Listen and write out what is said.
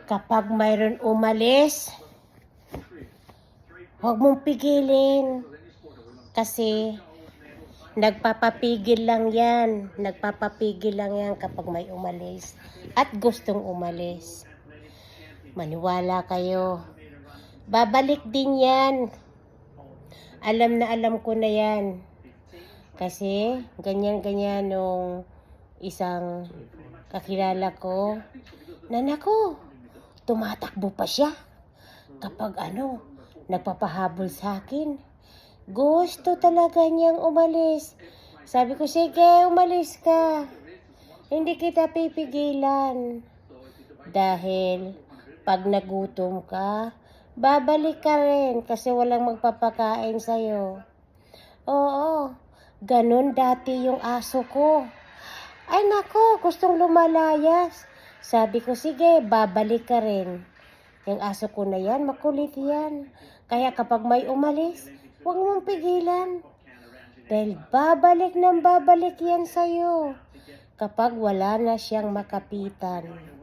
Kapag mayroon umalis, huwag mong pigilin. Kasi nagpapapigil lang yan. Nagpapapigil lang yan kapag may umalis. At gustong umalis. Maniwala kayo. Babalik din yan. Alam na alam ko na yan. Kasi ganyan-ganyan nung isang kakilala ko. Nanako, tumatakbo pa siya. Kapag nagpapahabol sa akin. Gusto talaga niyang umalis. Sabi ko, sige, umalis ka. Hindi kita pipigilan. Dahil pag nagutom ka, babalik ka rin kasi walang magpapakain sa'yo. Oo, ganun dati yung aso ko. Ay nako, gustong lumalayas. Sabi ko, sige, babalik ka rin. Yung aso ko na yan, makulit yan. Kaya kapag may umalis, huwag mong pigilan. Dahil babalik ng babalik yan sa'yo. Kapag wala na siyang makapitan.